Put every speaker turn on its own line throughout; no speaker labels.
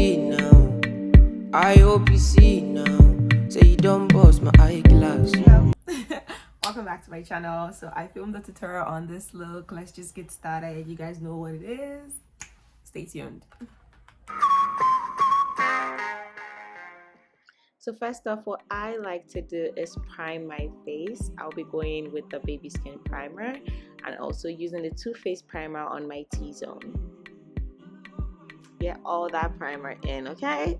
see now. I hope you see now. Say you don't bust my eyeglass.
Welcome back to my channel. So I filmed a tutorial on this look. Let's just get started. You guys know what it is. Stay tuned. So first off, what I like to do is prime my face. I'll be going with the baby skin primer and also using the Too Faced primer on my T-zone. Get all that primer in, okay?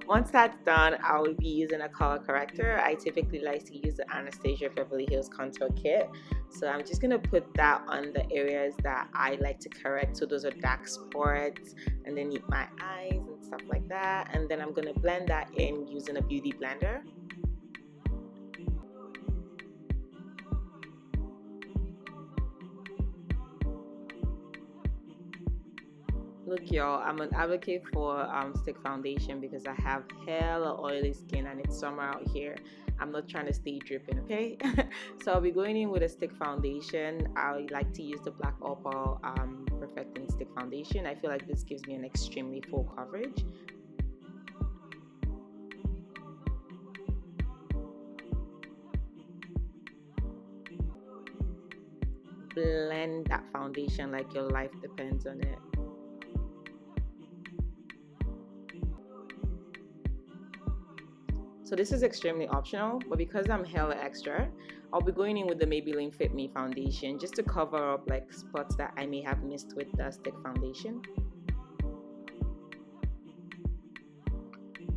Once that's done, I will be using a color corrector. I typically like to use the Anastasia Beverly Hills contour kit. So I'm just gonna put that on the areas that I like to correct. So those are dark spots underneath my eyes and stuff like that. And then I'm gonna blend that in using a beauty blender. Look y'all, I'm an advocate for stick foundation because I have hella oily skin and it's summer out here. I'm not trying to stay dripping, okay? So I'll be going in with a stick foundation. I like to use the Black Opal Perfecting Stick Foundation. I feel like this gives me an extremely full coverage. Blend that foundation like your life depends on it. So this is extremely optional, but because I'm hella extra, I'll be going in with the Maybelline Fit Me foundation just to cover up like spots that I may have missed with the stick foundation.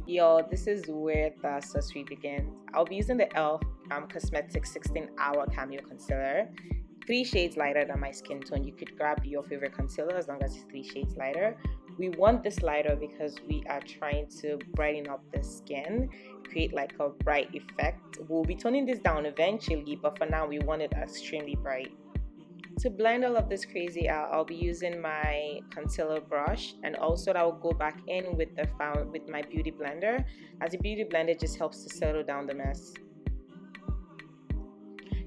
Yo, this is where the sus-sweet begins. I'll be using the e.l.f. Cosmetics 16-Hour Cameo Concealer. 3 shades lighter than my skin tone. You could grab your favorite concealer as long as it's 3 shades lighter. We want this lighter because we are trying to brighten up the skin, create like a bright effect. We'll be toning this down eventually, but for now we want it extremely bright. To blend all of this crazy out, I'll be using my concealer brush, and also I'll go back in with my beauty blender, as the beauty blender just helps to settle down the mess.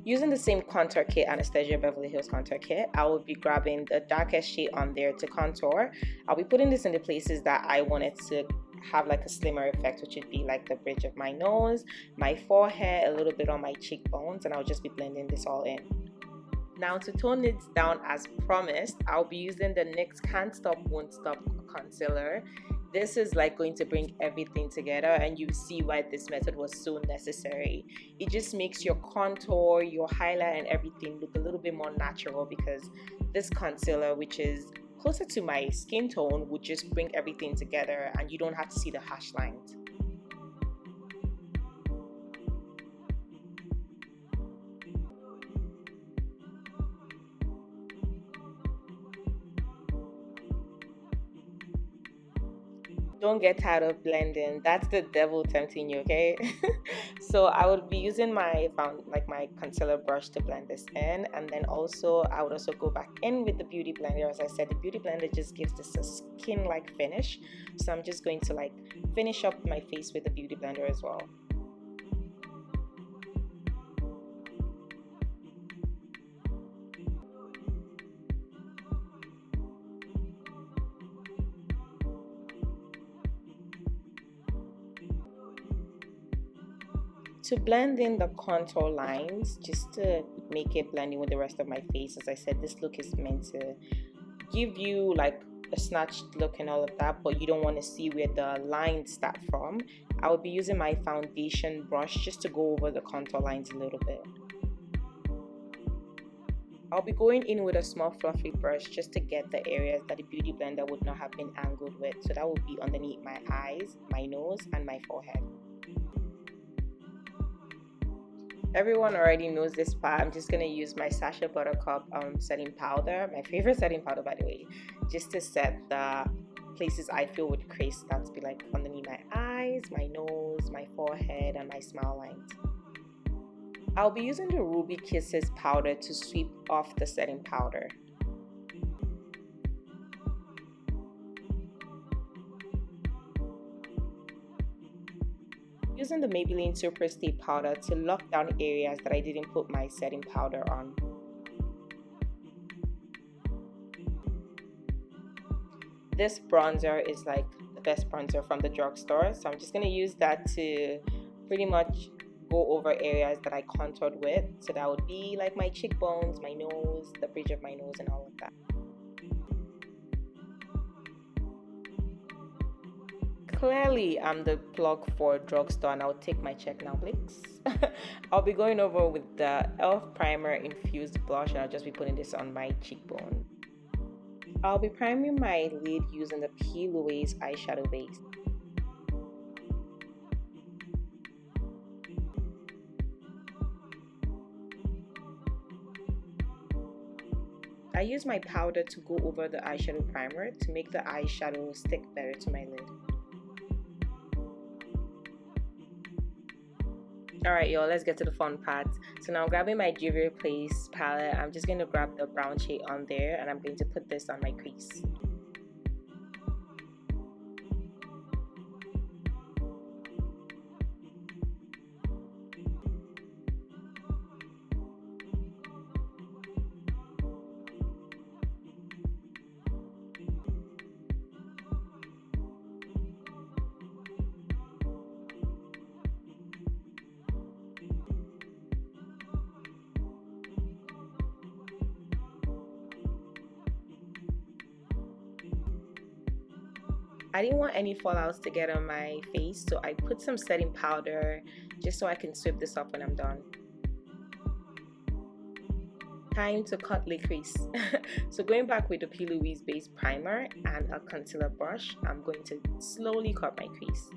Using the same contour kit, Anastasia Beverly Hills contour kit, I will be grabbing the darkest shade on there to contour. I'll be putting this in the places that I want it to have like a slimmer effect, which would be like the bridge of my nose, my forehead, a little bit on my cheekbones, and I'll just be blending this all in. Now to tone it down as promised, I'll be using the NYX Can't Stop Won't Stop concealer. This is like going to bring everything together, and you see why this method was so necessary. It just makes your contour, your highlight and everything look a little bit more natural, because this concealer, which is closer to my skin tone, would just bring everything together and you don't have to see the hash lines. Don't get tired of blending. That's the devil tempting you, okay? So I would be using my concealer brush to blend this in, and then also I would also go back in with the beauty blender. As I said, the beauty blender just gives this a skin-like finish, so I'm just going to like finish up my face with the beauty blender as well. To blend in the contour lines, just to make it blend in with the rest of my face, as I said, this look is meant to give you like a snatched look and all of that, but you don't want to see where the lines start from. I will be using my foundation brush just to go over the contour lines a little bit. I'll be going in with a small fluffy brush just to get the areas that the beauty blender would not have been angled with. So that will be underneath my eyes, my nose, and my forehead. Everyone already knows this part. I'm just going to use my Sacha Buttercup setting powder, my favorite setting powder by the way, just to set the places I feel with Crease. That's be like underneath my eyes, my nose, my forehead, and my smile lines. I'll be using the Ruby Kisses powder to sweep off the setting powder. Using the Maybelline Super Stay powder to lock down areas that I didn't put my setting powder on. this bronzer is like the best bronzer from the drugstore, so I'm just going to use that to pretty much go over areas that I contoured with. So that would be like my cheekbones, my nose, the bridge of my nose, and all of that. Clearly, I'm the plug for drugstore, and I'll take my check now, please. I'll be going over with the e.l.f. primer infused blush, and I'll just be putting this on my cheekbone. I'll be priming my lid using the Louise eyeshadow base. I use my powder to go over the eyeshadow primer to make the eyeshadow stick better to my lid. Alright y'all, let's get to the fun part. So now I'm grabbing my Jewelry Place palette. I'm just going to grab the brown shade on there, and I'm going to put this on my crease. I didn't want any fallouts to get on my face, so I put some setting powder just so I can sweep this up when I'm done. Time to cut the crease. So going back with the Louise base primer and a concealer brush, I'm going to slowly cut my crease.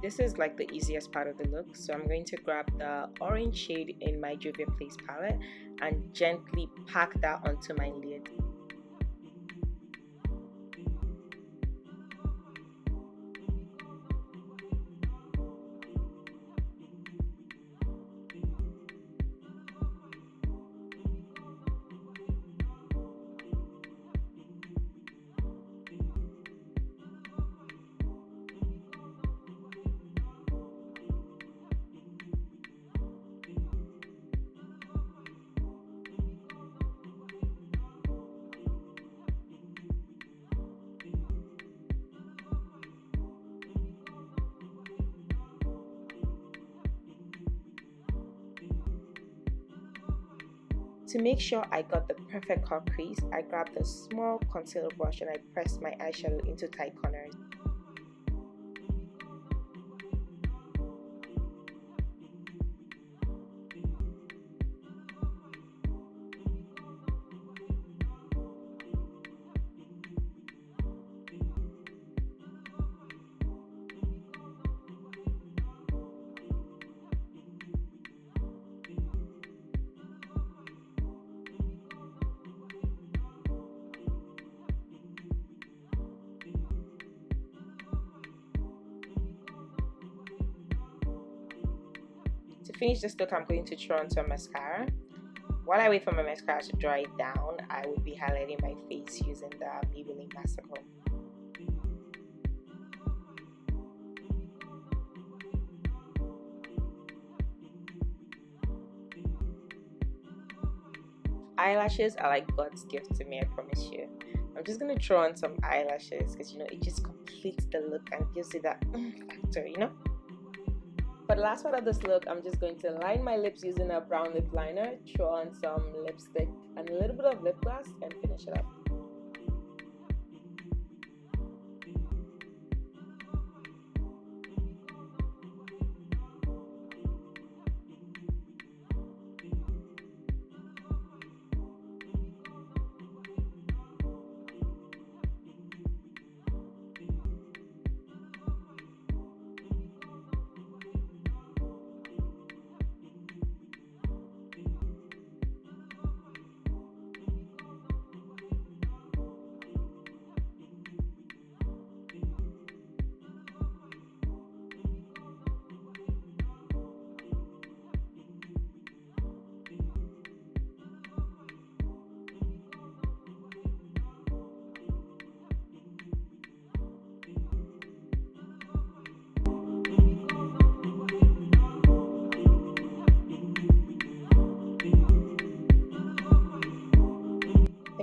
This is like the easiest part of the look, so I'm going to grab the orange shade in my Jewelry Place palette and gently pack that onto my lid. To make sure I got the perfect cut crease, I grabbed a small concealer brush and I pressed my eyeshadow into tight corners. To finish this look, I'm going to throw on some mascara. While I wait for my mascara to dry down, I will be highlighting my face using the Maybelline Massacre. Eyelashes are like God's gift to me, I promise you. I'm just going to throw on some eyelashes because, you know, it just completes the look and gives you that factor, you know. For the last part of this look, I'm just going to line my lips using a brown lip liner, throw on some lipstick and a little bit of lip gloss, and finish it up.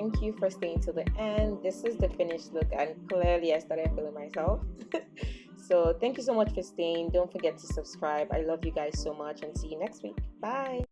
Thank you for staying till the end. This is the finished look, and clearly I started feeling myself. So thank you so much for staying. Don't forget to subscribe. I love you guys so much, and see you next week. Bye.